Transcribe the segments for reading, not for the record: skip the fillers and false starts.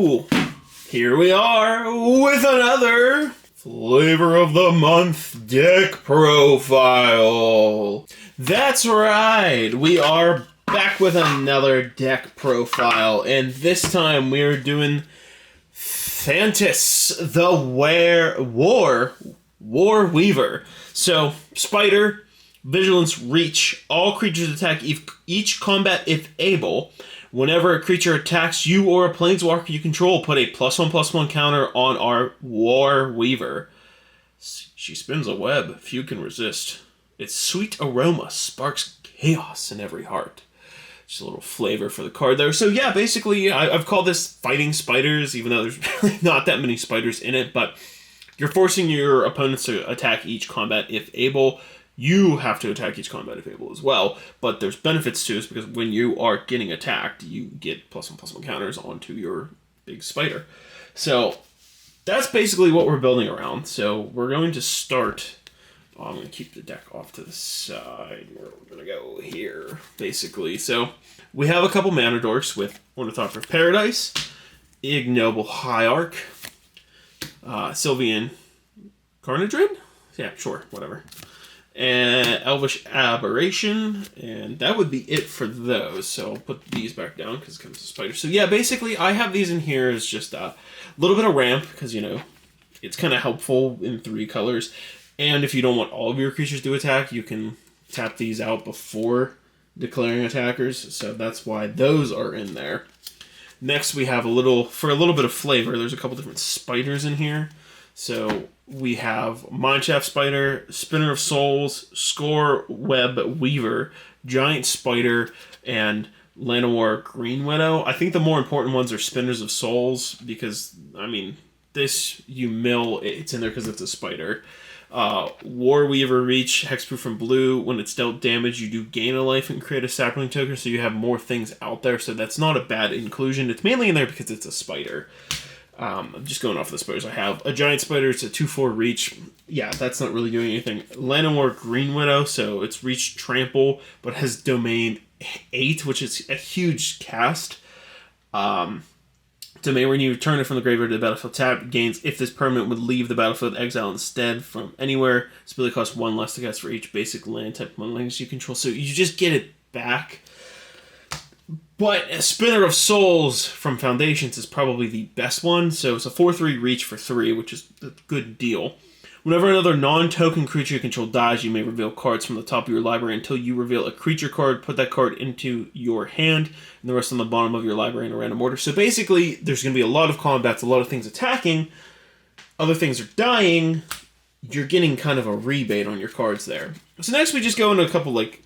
Hello! Here we are with another Flavor of the Month deck profile. That's right, we are back with another deck profile, and this time we're doing Thantis the Warweaver. So, Spider, Vigilance, Reach. All creatures attack each combat if able. Whenever a creature attacks you or a planeswalker you control, put a +1/+1 counter on our Warweaver. She spins a web, few can resist. Its sweet aroma sparks chaos in every heart. Just a little flavor for the card there. So yeah, basically, I've called this Fighting Spiders, even though there's really not that many spiders in it, but you're forcing your opponents to attack each combat if able. You have to attack each combat if able as well, but there's benefits to this because when you are getting attacked, you get +1/+1 counters onto your big spider. So that's basically what we're building around. So we're going to start. I'm going to keep the deck off to the side. We're going to go here, basically. So we have a couple mana dorks with Ornithopter of Paradise, Ignoble Hierarch, Sylvian Carnadrid? Yeah, sure, whatever. And Elvish Aberration, and that would be it for those. So I'll put these back down because it comes to spiders. So yeah, basically I have these in here as just a little bit of ramp because, you know, it's kind of helpful in 3 colors. And if you don't want all of your creatures to attack, you can tap these out before declaring attackers. So that's why those are in there. Next we have for a little bit of flavor, there's a couple different spiders in here. So we have Mineshaft Spider, Spinner of Souls, Score Web Weaver, Giant Spider, and Llanowar Green Widow. I think the more important ones are Spinners of Souls because, I mean, this you mill, it's in there because it's a spider. Warweaver Reach, Hexproof from blue. When it's dealt damage, you do gain a life and create a sapling token, so you have more things out there. So that's not a bad inclusion. It's mainly in there because it's a spider. I'm just going off the spiders I have. A Giant Spider, it's a 2/4 reach. Yeah, that's not really doing anything. Llanowar Green Widow, so it's reach trample, but has domain 8, which is a huge cast. Domain, when you return it from the graveyard to the battlefield tap, gains if this permanent would leave the battlefield exile instead from anywhere. Its ability costs 1 less to cast for each basic land type lands you control, so you just get it back. But a Spinner of Souls from Foundations is probably the best one. So it's a 4/3 reach for 3, which is a good deal. Whenever another non-token creature you control dies, you may reveal cards from the top of your library until you reveal a creature card. Put that card into your hand, and the rest on the bottom of your library in a random order. So basically, there's going to be a lot of combats, a lot of things attacking, other things are dying. You're getting kind of a rebate on your cards there. So next we just go into a couple, like,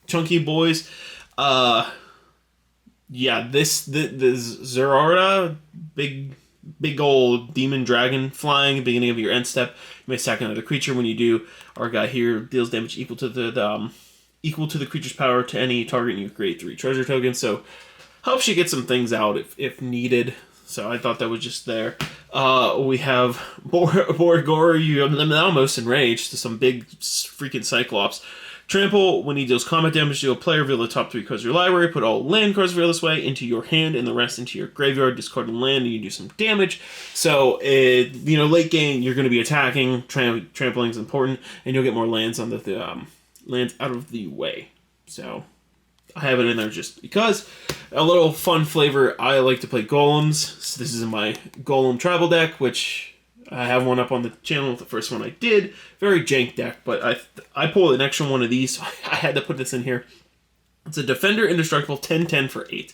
chunky boys. Yeah, the Zerara, big old demon dragon flying at the beginning of your end step. You may sack another creature. When you do, our guy here deals damage equal to the creature's power to any target, and you create 3 treasure tokens. So helps you get some things out if needed. So I thought that was just there. We have Borgor, you have almost enraged to some big freaking Cyclops. Trample, when he deals combat damage to a player, reveal the top 3 cards of your library, put all land cards revealed this way into your hand and the rest into your graveyard, discard a land, and you do some damage. So, late game, you're going to be attacking, trampling is important, and you'll get more lands on the lands out of the way. So, I have it in there just because. A little fun flavor, I like to play golems. So this is my golem tribal deck, which I have one up on the channel, the first one I did. Very jank deck, but I pulled an extra one of these, so I had to put this in here. It's a Defender Indestructible 10/10 for 8.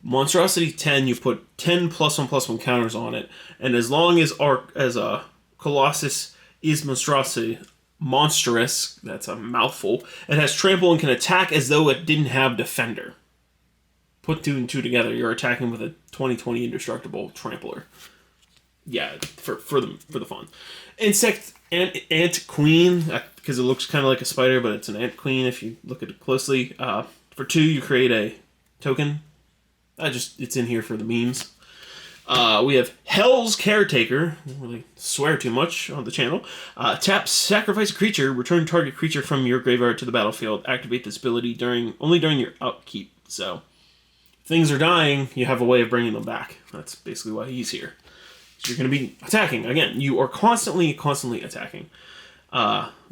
Monstrosity 10, you put 10 +1/+1 counters on it, and as long as a Colossus is monstrous, that's a mouthful, it has trample and can attack as though it didn't have Defender. Put 2 and 2 together, you're attacking with a 20/20 Indestructible Trampler. Yeah, for the fun. Insect Ant Queen, because it looks kind of like a spider, but it's an Ant Queen if you look at it closely. For 2, you create a token. It's in here for the memes. We have Hell's Caretaker. I don't really swear too much on the channel. Tap, sacrifice a creature, return target creature from your graveyard to the battlefield. Activate this ability only during your upkeep. So things are dying, you have a way of bringing them back. That's basically why he's here. So you're going to be attacking. Again, you are constantly attacking.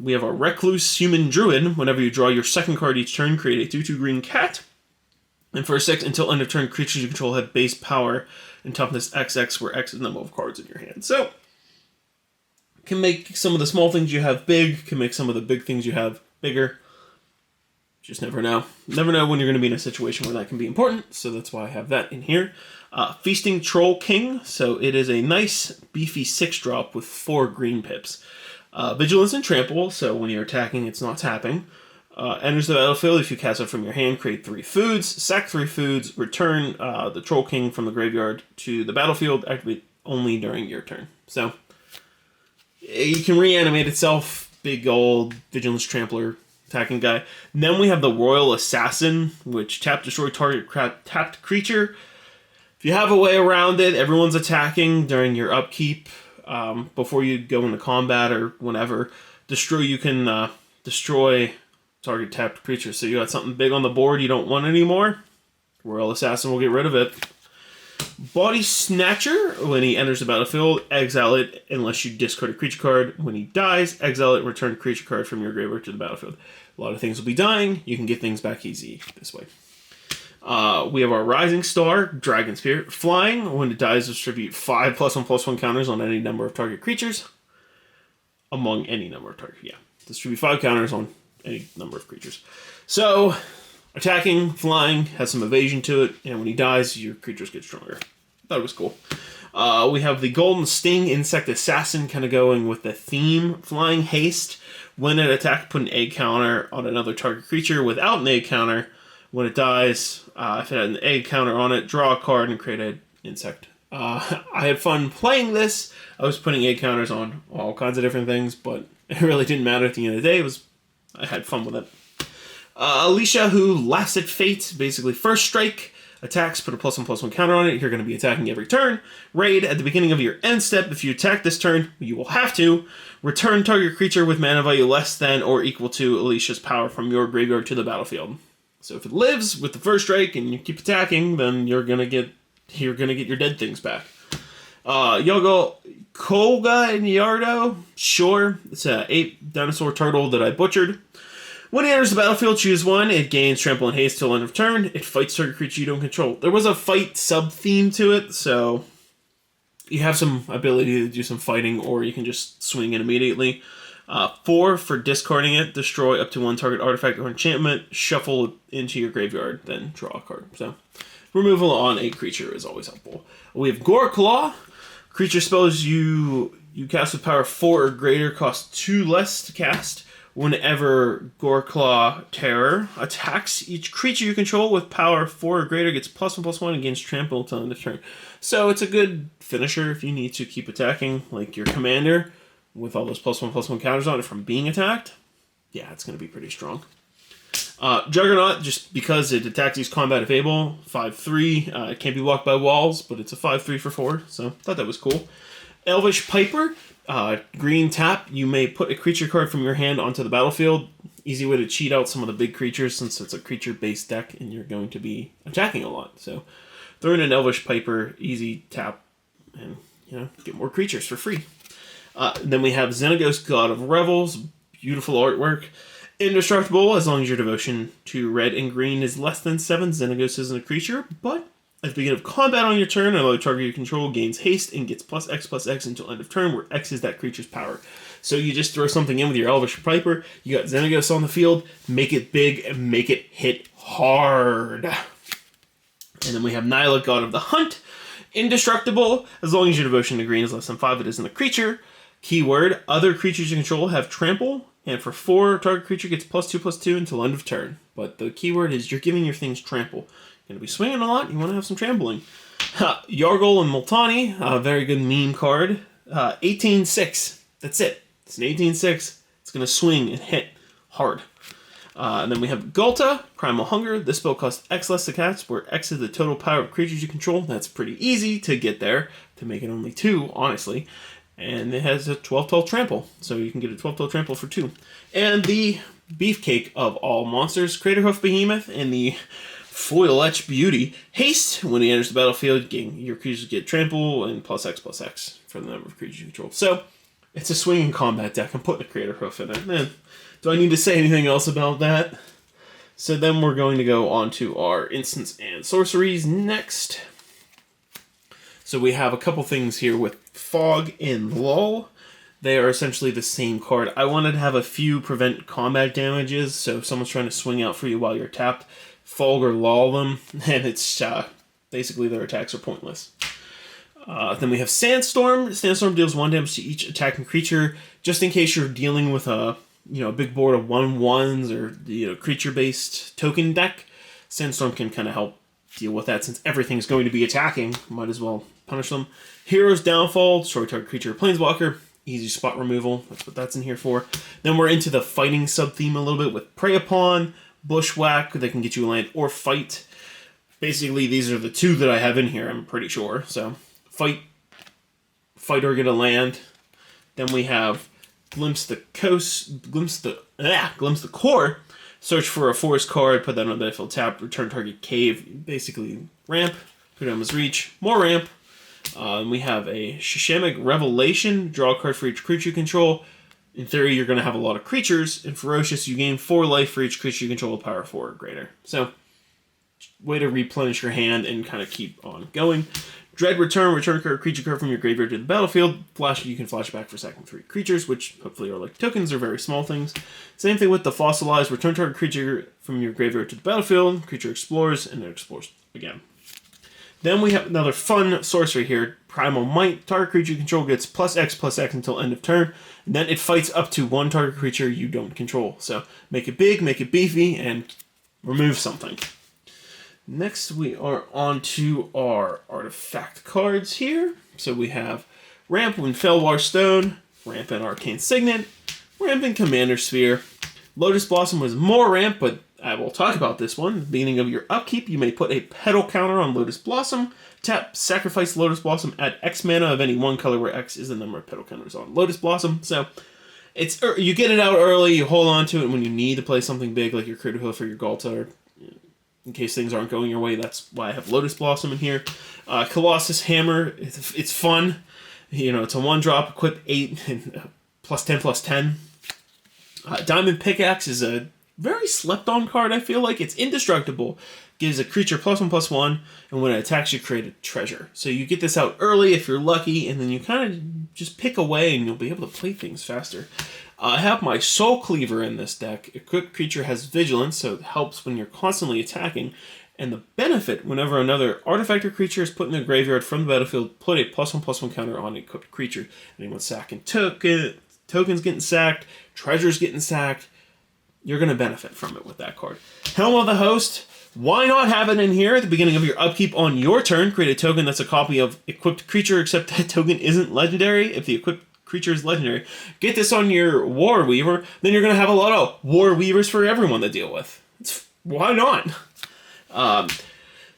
We have our Recluse Human Druid. Whenever you draw your second card each turn, create a 2/2 green cat. And for a 6, until end of turn, creatures you control have base power and toughness XX, where X is the number of cards in your hand. So, can make some of the small things you have big, can make some of the big things you have bigger. Just never know. Never know when you're going to be in a situation where that can be important, so that's why I have that in here. Feasting Troll King, so it is a nice, beefy 6-drop with 4 green pips. Vigilance and Trample, so when you're attacking, it's not tapping. Enters the battlefield. If you cast it from your hand, create 3 foods, sack 3 foods, return the Troll King from the graveyard to the battlefield, activate only during your turn. So, you can reanimate itself, big old Vigilance Trampler attacking guy. And then we have the Royal Assassin, which destroy target tapped creature. If you have a way around it, everyone's attacking during your upkeep, before you go into combat or whenever. You can destroy target tapped creature. So you got something big on the board you don't want anymore. Royal Assassin will get rid of it. Body Snatcher, when he enters the battlefield, exile it unless you discard a creature card. When he dies, exile it and return a creature card from your graveyard to the battlefield. A lot of things will be dying. You can get things back easy this way. We have our Rising Star, Dragon Spear. Flying, when it dies, distribute 5 +1/+1 counters on any number of target creatures. Among any number of targets, yeah. Distribute 5 counters on any number of creatures. So, attacking, flying, has some evasion to it, and when he dies, your creatures get stronger. Thought it was cool. We have the Golden Sting Insect Assassin, kind of going with the theme. Flying Haste. When it attacks, put an egg counter on another target creature without an egg counter. When it dies, if it had an egg counter on it, draw a card and create an insect. I had fun playing this. I was putting egg counters on all kinds of different things, but it really didn't matter at the end of the day. I had fun with it. Alicia, who laughs at fate, basically first strike, attacks, put a +1/+1 counter on it. You're going to be attacking every turn. Raid, at the beginning of your end step, if you attack this turn, you will have to return target creature with mana value less than or equal to Alicia's power from your graveyard to the battlefield. So if it lives with the first strike and you keep attacking, then you're gonna get your dead things back. Yogo Koga and Yardo, sure. It's a ape dinosaur turtle that I butchered. When it enters the battlefield, choose 1. It gains trample and haste till end of turn. It fights target creature you don't control. There was a fight sub-theme to it, so you have some ability to do some fighting, or you can just swing it immediately. 4 for discarding it. Destroy up to 1 target artifact or enchantment. Shuffle it into your graveyard, then draw a card. So, removal on a creature is always helpful. We have Gore Claw. Creature spells you cast with power 4 or greater cost 2 less to cast. Whenever Goreclaw Terror attacks, each creature you control with power 4 or greater gets +1/+1 against trample until end of turn. So it's a good finisher if you need to keep attacking, like your commander, with all those +1/+1 counters on it from being attacked. Yeah, it's going to be pretty strong. Juggernaut, just because it attacks these combat if able, 5/3. It can't be blocked by walls, but it's a 5/3 for 4, so thought that was cool. Elvish Piper, green tap. You may put a creature card from your hand onto the battlefield. Easy way to cheat out some of the big creatures since it's a creature-based deck and you're going to be attacking a lot. So throw in an Elvish Piper, easy tap, and get more creatures for free. Then we have Xenagos, God of Revels. Beautiful artwork. Indestructible, as long as your devotion to red and green is less than 7. Xenagos isn't a creature, but at the beginning of combat on your turn, another target you control gains haste and gets +X/+X until end of turn, where X is that creature's power. So you just throw something in with your Elvish Piper, you got Xenagos on the field, make it big and make it hit hard. And then we have Nyla, God of the Hunt. Indestructible, as long as your devotion to green is less than 5, it isn't a creature. Keyword, other creatures you control have trample, and for 4, target creature gets +2/+2 until end of turn. But the keyword is you're giving your things trample. You're going to be swinging a lot, you want to have some trampling. Yargol and Multani, a very good meme card. 18/6, that's it. It's an 18/6. It's going to swing and hit hard. And then we have Gulta, Primal Hunger. This spell costs X less to cast, where X is the total power of creatures you control. That's pretty easy to get there, to make it only 2, honestly. And it has a 12/12 trample, so you can get a 12/12 trample for 2. And the beefcake of all monsters, Craterhoof Behemoth, and the Foil Etch Beauty. Haste. When he enters the battlefield, your creatures get trample and +X/+X for the number of creatures you control. So, it's a swinging combat deck. I'm putting a Creator Hoof in it. Man, do I need to say anything else about that? So then we're going to go on to our instants and sorceries next. So we have a couple things here with Fog and Lull. They are essentially the same card. I wanted to have a few prevent combat damages, so if someone's trying to swing out for you while you're tapped, Fog or Lull them, and it's basically their attacks are pointless. Then we have Sandstorm. Sandstorm deals 1 damage to each attacking creature, just in case you're dealing with a big board of 1/1s or creature-based token deck. Sandstorm can kind of help deal with that since everything's going to be attacking. Might as well punish them. Hero's Downfall, destroy target creature or planeswalker. Easy spot removal. That's what that's in here for. Then we're into the fighting sub-theme a little bit with Prey Upon, Bushwhack, that can get you a land, or Fight. Basically, these are the two that I have in here, I'm pretty sure. So, Fight or get a land. Then we have Glimpse the Core. Search for a forest card, put that on the battlefield, tap, return target cave, basically ramp, put it on his reach, more ramp. We have a Shishamic Revelation, draw a card for each creature you control. In theory, you're going to have a lot of creatures. In Ferocious, you gain 4 life for each creature you control with power 4 or greater. So, way to replenish your hand and kind of keep on going. Dread Return, return a creature card from your graveyard to the battlefield. You can flash back for second 3 creatures, which hopefully are like tokens or very small things. Same thing with the Fossilize, return target creature from your graveyard to the battlefield. Creature explores, and it explores again. Then we have another fun sorcery here, Primal Might. Target creature you control gets +X/+X until end of turn, and then it fights up to 1 target creature you don't control. So make it big, make it beefy, and remove something. Next, we are on to our artifact cards here. So we have Ramp and Felwar Stone, Ramp and Arcane Signet, Ramp and Commander Sphere. Lotus Blossom was more ramp, but I will talk about this one. At the beginning of your upkeep, you may put a petal counter on Lotus Blossom. Tap, sacrifice Lotus Blossom, add X mana of any one color where X is the number of petal counters on Lotus Blossom. So you get it out early, you hold on to it when you need to play something big like your Critter Hoof or your Galta, or in case things aren't going your way. That's why I have Lotus Blossom in here. Colossus Hammer, it's fun. It's a 1-drop, equip 8, and +10/+10. Diamond Pickaxe is a very slept-on card, I feel like. It's indestructible. Gives a creature +1/+1, and when it attacks, you create a treasure. So you get this out early if you're lucky, and then you kind of just pick away, and you'll be able to play things faster. I have my Soul Cleaver in this deck. Equipped creature has Vigilance, so it helps when you're constantly attacking. And the benefit, whenever another artifact or creature is put in the graveyard from the battlefield, put a +1/+1 counter on an equipped creature. Anyone sacking tokens getting sacked, treasures getting sacked, you're going to benefit from it with that card. Helm of the Host, why not have it in here at the beginning of your upkeep on your turn? Create a token that's a copy of equipped creature, except that token isn't legendary. If the equipped creature is legendary, get this on your Warweaver, then you're going to have a lot of Warweavers for everyone to deal with. Why not?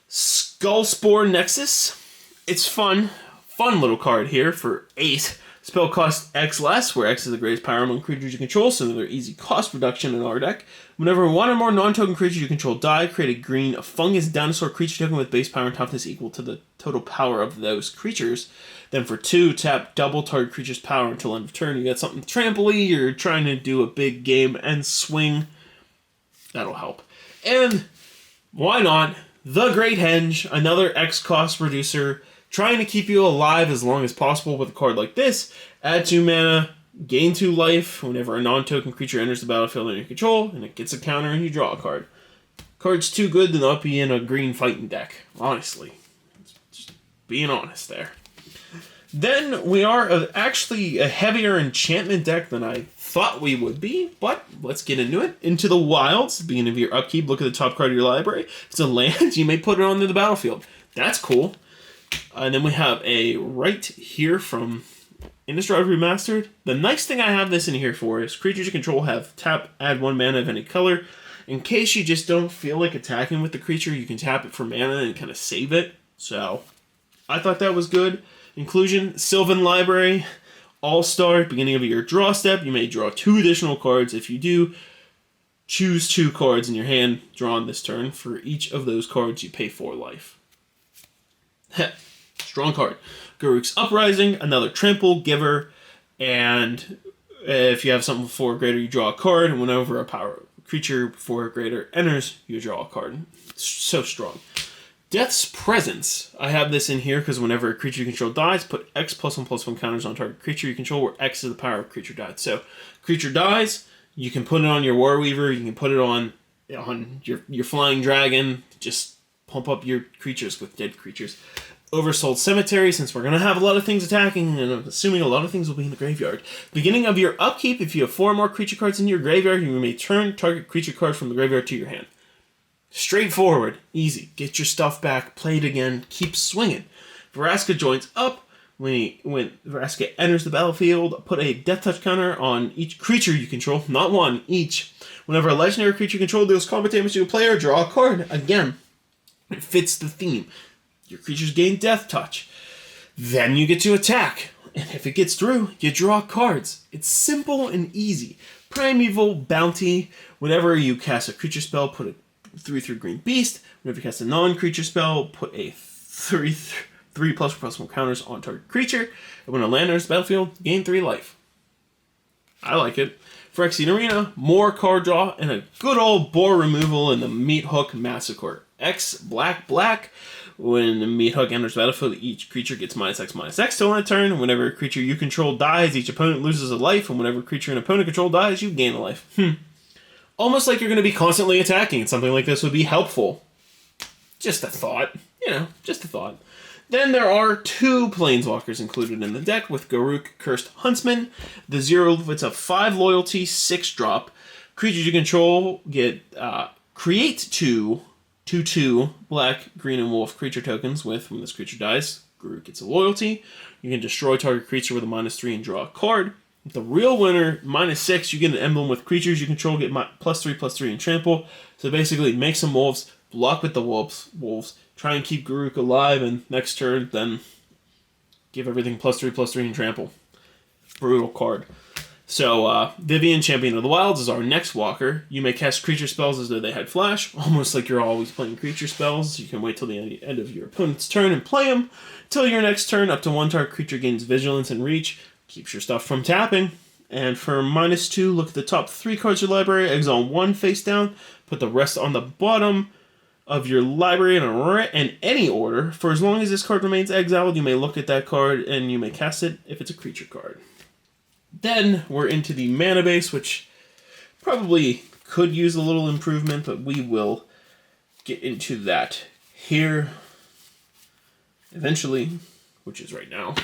Skullspore Nexus, it's fun little card here for 8. Spell cost X less, where X is the greatest power among creatures you control, so they're easy cost reduction in our deck. Whenever 1 or more non-token creatures you control die, create a green fungus dinosaur creature token with base power and toughness equal to the total power of those creatures. Then for 2, tap double target creature's power until end of turn. You got something trampoly, you're trying to do a big game and swing. That'll help. And why not? The Great Henge, another X cost reducer, trying to keep you alive as long as possible with a card like this. Add 2 mana, gain 2 life whenever a non-token creature enters the battlefield under your control, and it gets a counter and you draw a card. Card's too good to not be in a green fighting deck, honestly. Just being honest there. Then we are actually a heavier enchantment deck than I thought we would be, but let's get into it. Into the Wilds, beginning of your upkeep, look at the top card of your library. If it's a land, you may put it onto the battlefield. That's cool. And then we have a right here from Innistrad Remastered. The nice thing I have this in here for is creatures you control have tap, add 1 mana of any color. In case you just don't feel like attacking with the creature, you can tap it for mana and kind of save it. So, I thought that was good. Inclusion, Sylvan Library, All-Star, beginning of your draw step. You may draw 2 additional cards. If you do, choose 2 cards in your hand drawn this turn. For each of those cards, you pay 4 life. Strong card. Garruk's Uprising, another trample giver, and if you have something with 4 or greater, you draw a card, and whenever a power creature 4 or greater enters, you draw a card. It's so strong. Death's Presence. I have this in here because whenever a creature you control dies, put X +1/+1 counters on target creature you control, where X is the power of creature died. So, creature dies, you can put it on your Warweaver, you can put it on your Flying Dragon, just pump up your creatures with dead creatures. Oversold Cemetery, since we're going to have a lot of things attacking, and I'm assuming a lot of things will be in the graveyard. Beginning of your upkeep, if you have 4 or more creature cards in your graveyard, you may turn target creature card from the graveyard to your hand. Straightforward. Easy. Get your stuff back, play it again, keep swinging. Vraska joins up. When Vraska enters the battlefield, put a Death Touch counter on each creature you control, not one, each. Whenever a legendary creature you control deals combat damage to a player, draw a card. Again, it fits the theme. Your creatures gain Death Touch. Then you get to attack. And if it gets through, you draw cards. It's simple and easy. Primeval Bounty. Whenever you cast a creature spell, put a 3/3 green beast. Whenever you cast a non-creature spell, put a 3/+1 counters on target creature. And when a land enters the battlefield, gain 3 life. I like it. Phyrexian Arena, more card draw, and a good old boar removal in the Meat Hook Massacre. X, black. When the Meat Hook enters the battlefield, each creature gets -X/-X till end turn. Whenever a creature you control dies, each opponent loses a life. And whenever a creature an opponent control dies, you gain a life. Almost like you're going to be constantly attacking, and something like this would be helpful. Just a thought. Just a thought. Then there are 2 Planeswalkers included in the deck with Garruk, Cursed Huntsman. It's a 5 loyalty, 6 drop. Creatures you control get create 2/2 black, green, and wolf creature tokens with, when this creature dies, Garruk gets a loyalty. You can destroy target creature with a -3 and draw a card. The real winner, -6, you get an emblem with creatures you control, get +3/+3 and trample. So basically, make some wolves, block with the wolves, try and keep Garruk alive, and next turn, then give everything +3/+3 and trample. Brutal card. So, Vivian, Champion of the Wilds, is our next walker. You may cast creature spells as though they had flash, almost like you're always playing creature spells. You can wait till the end of your opponent's turn and play them. Till your next turn, up to 1 target creature gains Vigilance and Reach. Keeps your stuff from tapping. And for -2, look at the top 3 cards of your library, exile 1 face down, put the rest on the bottom of your library in any order. For as long as this card remains exiled, you may look at that card and you may cast it if it's a creature card. Then we're into the mana base, which probably could use a little improvement, but we will get into that here eventually, which is right now.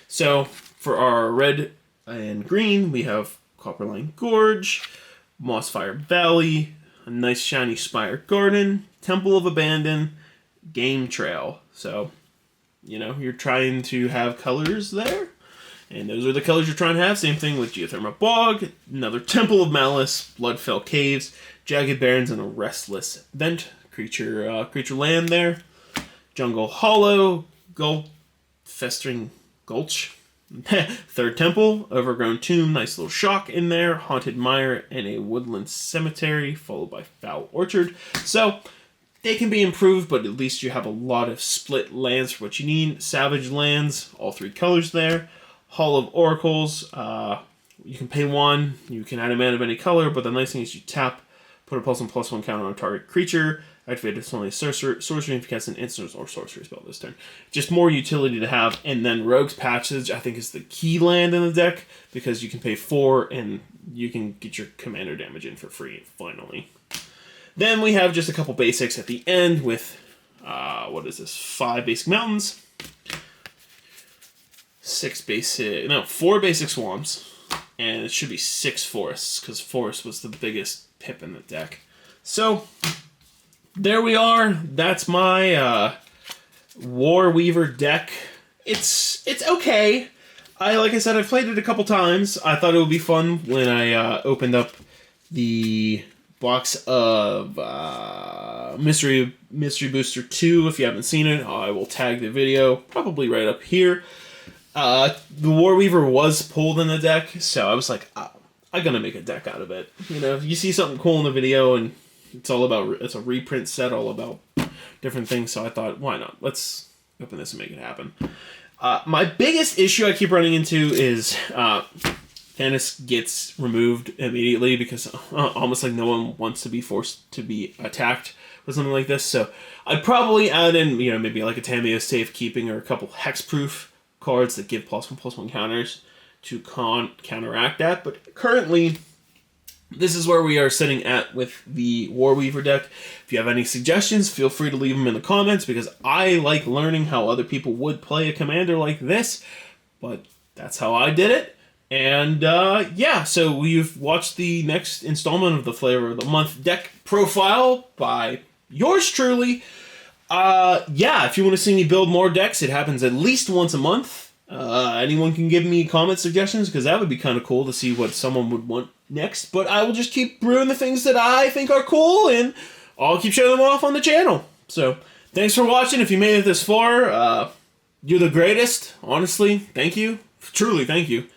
So for our red and green, we have Copperline Gorge, Mossfire Valley, a nice shiny Spire Garden, Temple of Abandon, Game Trail. So, you're trying to have colors there. And those are the colors you're trying to have. Same thing with Geothermal Bog, another Temple of Malice, Bloodfell Caves, Jagged Barrens, and a Restless Vent creature land there. Jungle Hollow, Festering Gulch, Third Temple, Overgrown Tomb, nice little shock in there, Haunted Mire, and a Woodland Cemetery, followed by Foul Orchard. So, they can be improved, but at least you have a lot of split lands for what you need. Savage Lands, all 3 colors there. Hall of Oracles, you can pay 1, you can add a mana of any color, but the nice thing is you tap, put a +1/+1 counter on a target creature, activate it's only a sorcery if you cast an instant or sorcery spell this turn. Just more utility to have, and then Rogue's Passage, I think, is the key land in the deck, because you can pay 4, and you can get your commander damage in for free, finally. Then we have just a couple basics at the end with, 5 basic mountains, 4 basic swamps, and it should be 6 forests, because forest was the biggest pip in the deck. So, there we are. That's my Warweaver deck. It's okay. Like I said, I've played it a couple times. I thought it would be fun when I opened up the box of Mystery Booster 2. If you haven't seen it, I will tag the video probably right up here. The Warweaver was pulled in the deck, so I was like, I'm gonna make a deck out of it. You know, if you see something cool in the video and it's a reprint set all about different things, so I thought, why not? Let's open this and make it happen. My biggest issue I keep running into is Thantis gets removed immediately because almost like no one wants to be forced to be attacked with something like this. So I'd probably add in, you know, maybe like a Tamiyo Safekeeping or a couple hexproof cards that give +1/+1 counters to counteract that. But currently, this is where we are sitting at with the Warweaver deck. If you have any suggestions, feel free to leave them in the comments, because I like learning how other people would play a commander like this, but that's how I did it. And yeah, so we've watched the next installment of the Flavor of the Month deck profile by yours truly. Yeah, if you want to see me build more decks, it happens at least once a month. Anyone can give me comment suggestions, because that would be kind of cool to see what someone would want next. But I will just keep brewing the things that I think are cool, and I'll keep showing them off on the channel. So thanks for watching. If you made it this far, you're the greatest. Honestly, thank you. Truly, thank you.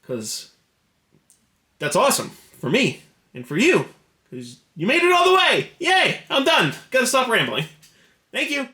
Because that's awesome for me and for you. Because you made it all the way. Yay! I'm done. Gotta stop rambling. Thank you.